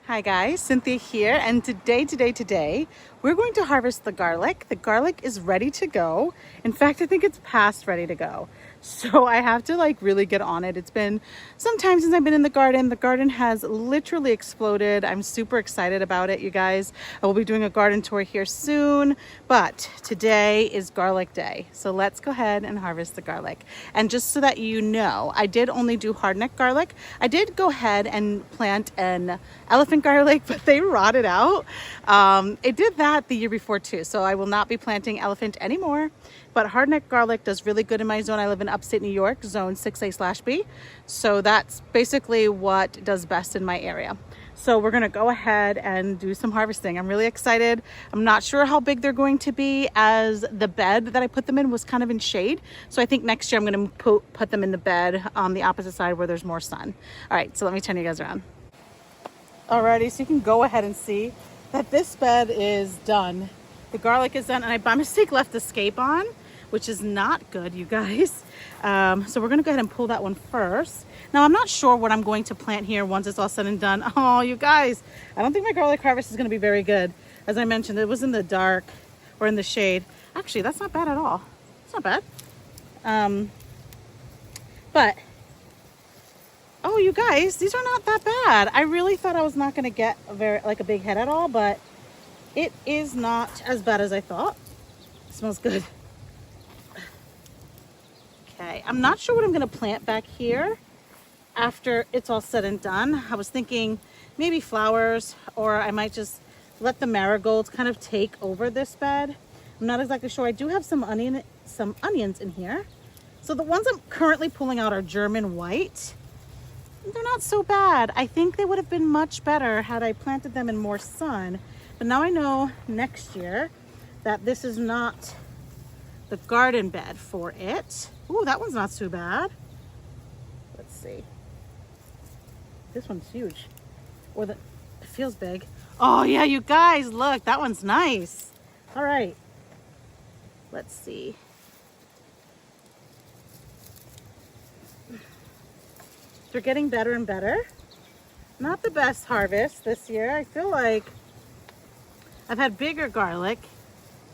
Hi guys, Cynthia here, and today, we're going to harvest the garlic. The garlic is ready to go. In fact, I think it's past ready to go. So I have to really get on it. It's been some time since I've been in the garden. The garden has literally exploded. I'm super excited about it, you guys. I will be doing a garden tour here soon, but today is garlic day. So let's go ahead and harvest the garlic. And just so that you know, I did only do hardneck garlic. I did go ahead and plant an elephant garlic, but they rotted out. It did that the year before too, so I will not be planting elephant anymore. But hardneck garlic does really good in my zone. I live in upstate New York, zone 6A/B. So that's basically what does best in my area. So we're gonna go ahead and do some harvesting. I'm really excited. I'm not sure how big they're going to be, as the bed that I put them in was kind of in shade. So I think next year I'm gonna put them in the bed on the opposite side where there's more sun. All right, so let me turn you guys around. Alrighty, so you can go ahead and see that this bed is done. The garlic is done, and I by mistake left the scape on, which is not good, you guys. So we're gonna go ahead and pull that one first. Now I'm not sure what I'm going to plant here once it's all said and done. Oh, you guys, I don't think my garlic harvest is gonna be very good. As I mentioned, it was in the dark or in the shade. Actually, that's not bad at all. It's not bad. But oh, you guys, these are not that bad. I really thought I was not gonna get a big head at all, but it is not as bad as I thought. It smells good. Okay, I'm not sure what I'm gonna plant back here after it's all said and done. I was thinking maybe flowers, or I might just let the marigolds kind of take over this bed. I'm not exactly sure. I do have some onions in here. So the ones I'm currently pulling out are German white. They're not so bad. I think they would have been much better had I planted them in more sun. But now I know next year that this is not the garden bed for it. Ooh, that one's not too bad. Let's see. This one's huge. It feels big. Oh yeah, you guys, look, that one's nice. All right, let's see. They're getting better and better. Not the best harvest this year. I feel like I've had bigger garlic,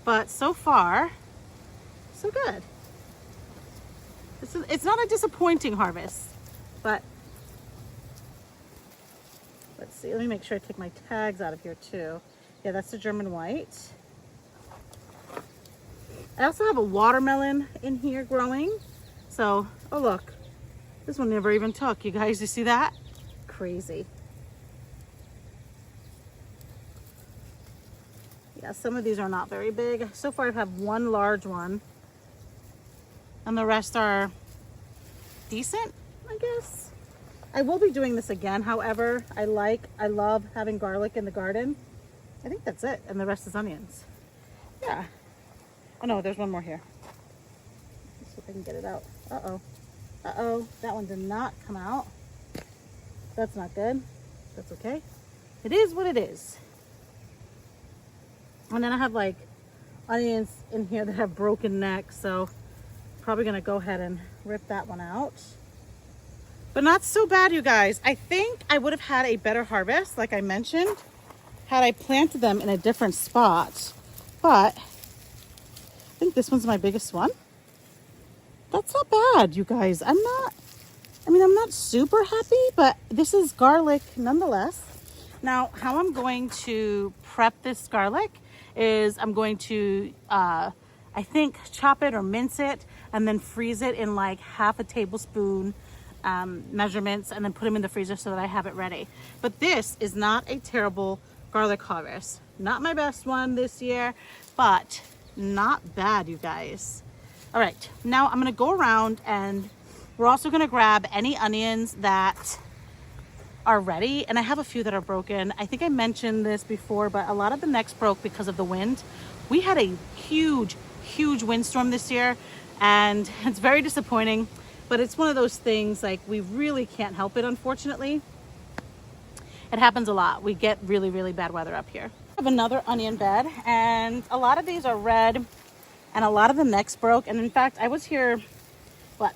but so far, so good. It's not a disappointing harvest, but let's see. Let me make sure I take my tags out of here too. Yeah, that's the German white. I also have a watermelon in here growing. So, oh look. This one never even took. You guys, you see that? Crazy. Yeah, some of these are not very big. So far I've had one large one, and the rest are decent, I guess. I will be doing this again. However, I love having garlic in the garden. I think that's it. And the rest is onions. Yeah. Oh no, there's one more here. Let's see if I can get it out. Uh-oh. Uh-oh, that one did not come out. That's not good. That's okay. It is what it is. And then I have onions in here that have broken necks, so probably gonna go ahead and rip that one out. But not so bad, you guys. I think I would have had a better harvest, like I mentioned, had I planted them in a different spot. But I think this one's my biggest one. That's not bad, you guys. I'm not super happy, but this is garlic nonetheless. Now, how I'm going to prep this garlic is I'm going to, I think, chop it or mince it and then freeze it in half a tablespoon measurements, and then put them in the freezer so that I have it ready. But this is not a terrible garlic harvest. Not my best one this year, but not bad, you guys. All right, now I'm gonna go around, and we're also gonna grab any onions that are ready. And I have a few that are broken. I think I mentioned this before, but a lot of the necks broke because of the wind. We had a huge windstorm this year, and it's very disappointing, but it's one of those things, we really can't help it, unfortunately. It happens a lot. We get really bad weather up here. I have another onion bed, and a lot of these are red, and a lot of the necks broke. And in fact, I was here,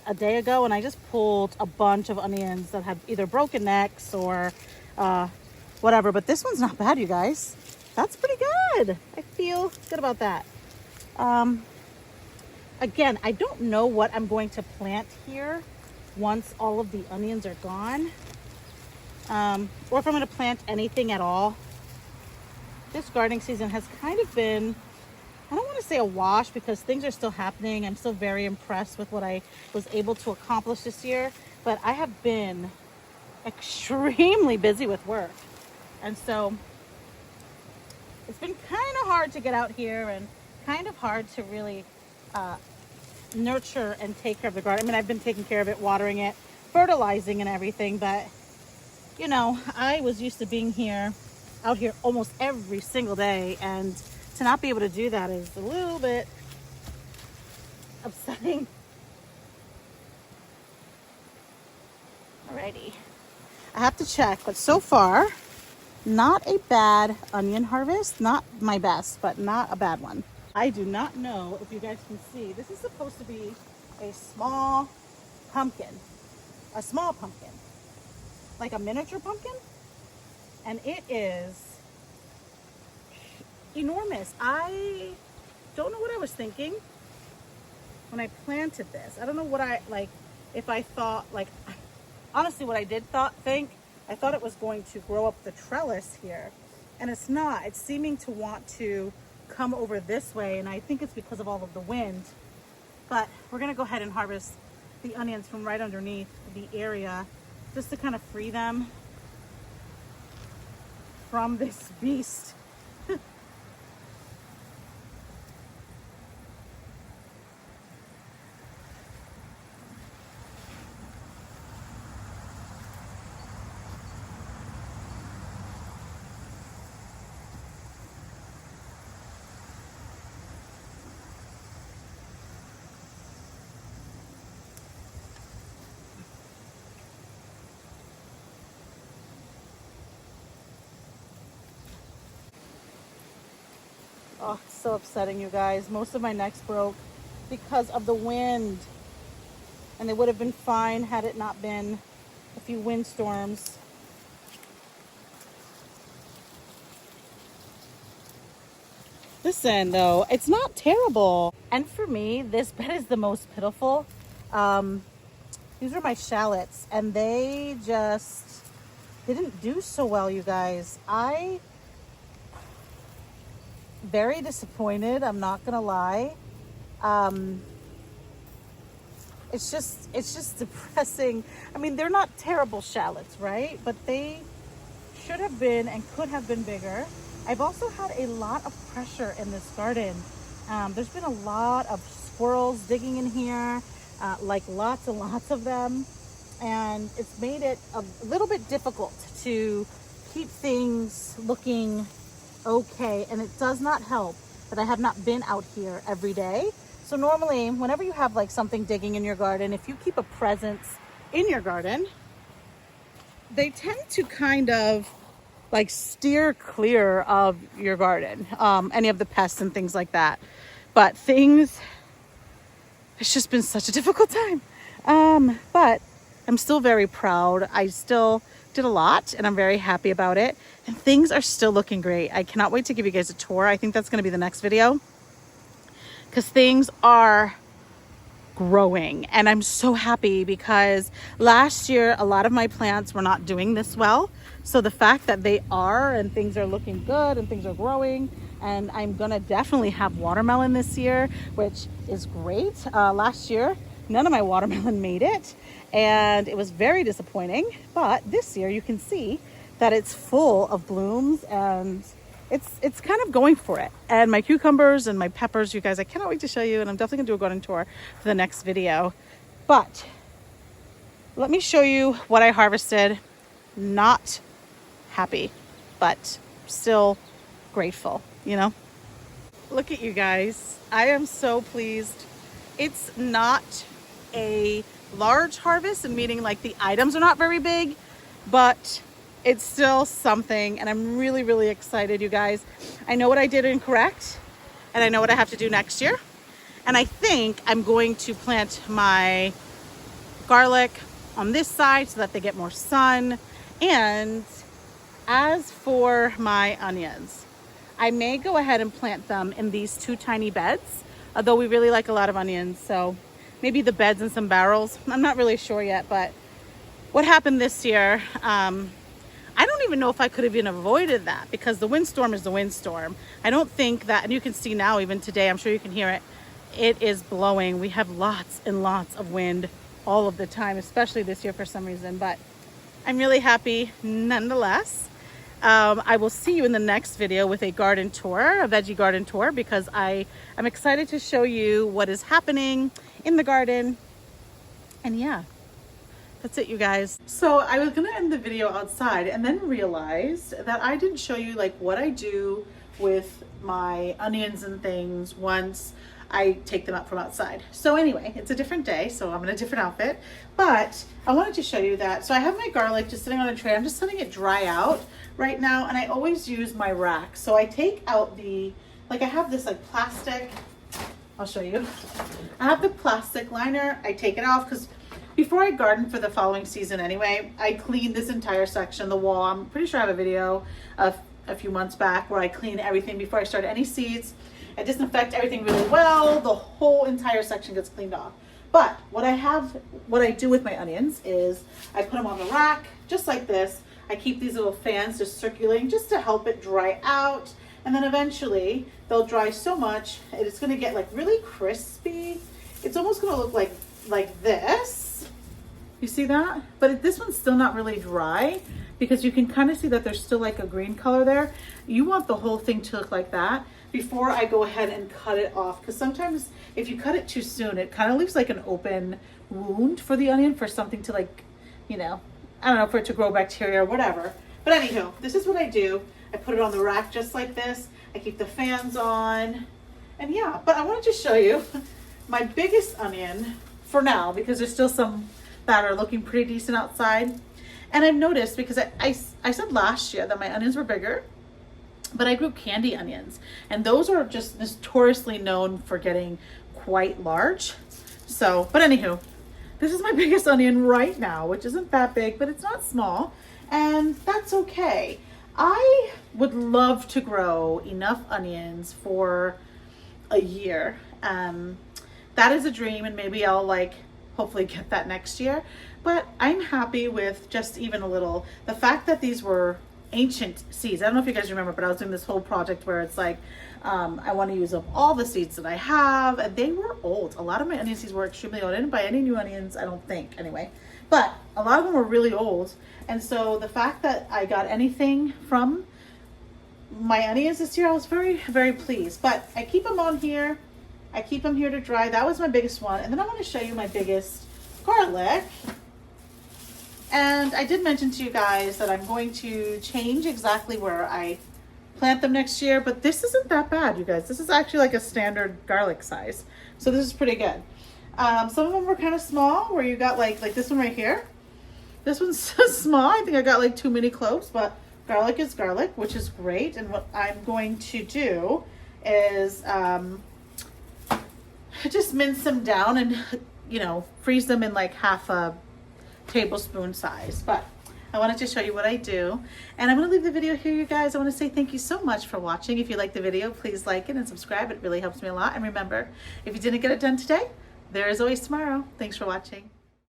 a day ago, and I just pulled a bunch of onions that had either broken necks or whatever. But this one's not bad, you guys. That's pretty good. I feel good about that. Again, I don't know what I'm going to plant here once all of the onions are gone, or if I'm going to plant anything at all. This gardening season has kind of been, I don't want to say a wash because things are still happening. I'm still very impressed with what I was able to accomplish this year, but I have been extremely busy with work. And so it's been kind of hard to get out here and kind of hard to really nurture and take care of the garden. I mean, I've been taking care of it, watering it, fertilizing and everything, but you know, I was used to being out here almost every single day, and to not be able to do that is a little bit upsetting. Alrighty, I have to check, but so far, not a bad onion harvest. Not my best, but not a bad one. I do not know if you guys can see, this is supposed to be a small pumpkin, like a miniature pumpkin, and it is enormous. I don't know what I was thinking when I planted this. I don't know what if I thought, honestly, what I did think, I thought it was going to grow up the trellis here, and it's not. It's seeming to want to come over this way, and I think it's because of all of the wind. But we're gonna go ahead and harvest the onions from right underneath the area just to kind of free them from this beast. Oh, it's so upsetting, you guys. Most of my necks broke because of the wind. And they would have been fine had it not been a few windstorms. Listen, though, it's not terrible. And for me, this bed is the most pitiful. These are my shallots, and they just didn't do so well, you guys. Very disappointed, I'm not gonna lie. It's just depressing. I mean, they're not terrible shallots, right? But they should have been and could have been bigger. I've also had a lot of pressure in this garden. There's been a lot of squirrels digging in here, like lots and lots of them. And it's made it a little bit difficult to keep things looking okay. And it does not help that I have not been out here every day. So normally, whenever you have like something digging in your garden, if you keep a presence in your garden, they tend to kind of like steer clear of your garden, any of the pests and things like that. But it's just been such a difficult time. But I'm still very proud. I still did a lot and I'm very happy about it. And things are still looking great. I cannot wait to give you guys a tour. I think that's gonna be the next video, because things are growing and I'm so happy, because last year a lot of my plants were not doing this well. So the fact that they are, and things are looking good and things are growing, and I'm gonna definitely have watermelon this year, which is great. Last year none of my watermelon made it and it was very disappointing, but this year you can see that it's full of blooms and it's kind of going for it. And my cucumbers and my peppers, you guys, I cannot wait to show you, and I'm definitely gonna do a garden tour for the next video. But let me show you what I harvested. Not happy, but still grateful, you know? Look at you guys. I am so pleased. It's not a large harvest, and meaning like the items are not very big, but it's still something, and I'm really, really excited, you guys. I know what I did incorrect, and I know what I have to do next year. And I think I'm going to plant my garlic on this side so that they get more sun. And as for my onions, I may go ahead and plant them in these 2 tiny beds, although we really like a lot of onions, so maybe the beds and some barrels. I'm not really sure yet, but what happened this year, I don't even know if I could have even avoided that, because the windstorm is the windstorm. I don't think that, and you can see now even today, I'm sure you can hear it, it is blowing. We have lots and lots of wind all of the time, especially this year for some reason, but I'm really happy nonetheless. I will see you in the next video with a garden tour, a veggie garden tour, because I am excited to show you what is happening in the garden. And yeah, that's it, you guys. So I was gonna end the video outside and then realized that I didn't show you like what I do with my onions and things once I take them up from outside. So anyway, it's a different day, so I'm in a different outfit, but I wanted to show you that. So I have my garlic just sitting on a tray. I'm just letting it dry out right now, and I always use my rack. So I take out the, like I have this like plastic, I'll show you. I have the plastic liner. I take it off because before I garden for the following season anyway, I clean this entire section, the wall. I'm pretty sure I have a video of a few months back where I clean everything before I start any seeds. I disinfect everything really well. The whole entire section gets cleaned off. But what I do with my onions is I put them on the rack just like this. I keep these little fans just circulating just to help it dry out. And then eventually they'll dry so much, it's gonna get like really crispy. It's almost gonna look like this. You see that? But this one's still not really dry because you can kind of see that there's still like a green color there. You want the whole thing to look like that before I go ahead and cut it off, because sometimes if you cut it too soon, it kind of leaves like an open wound for the onion for something to like, you know, I don't know, for it to grow bacteria or whatever. But anywho, this is what I do. I put it on the rack just like this. I keep the fans on, and yeah, but I wanted to show you my biggest onion for now, because there's still some that are looking pretty decent outside. And I've noticed, because I said last year that my onions were bigger, but I grew candy onions, and those are just notoriously known for getting quite large. So, but anywho, this is my biggest onion right now, which isn't that big, but it's not small, and that's okay. I would love to grow enough onions for a year. That is a dream, and maybe I'll like hopefully get that next year, but I'm happy with just even a little. The fact that these were ancient seeds, I don't know if you guys remember, but I was doing this whole project where it's like I want to use up all the seeds that I have, and they were old. A lot of my onion seeds were extremely old. I didn't buy any new onions, I don't think, anyway, but a lot of them were really old. And so the fact that I got anything from my onions this year, I was very, very pleased. But I keep them on here. I keep them here to dry. That was my biggest one. And then I want to show you my biggest garlic. And I did mention to you guys that I'm going to change exactly where I plant them next year, but this isn't that bad, you guys. This is actually like a standard garlic size. So this is pretty good. Some of them were kind of small, where you got like this one right here. This one's so small. I think I got like 2 mini cloves, but garlic is garlic, which is great. And what I'm going to do is just mince them down and, you know, freeze them in like half a tablespoon size. But I wanted to show you what I do, and I'm going to leave the video here, you guys. I want to say thank you so much for watching. If you like the video, please like it and subscribe. It really helps me a lot. And remember, if you didn't get it done today, there is always tomorrow. Thanks for watching.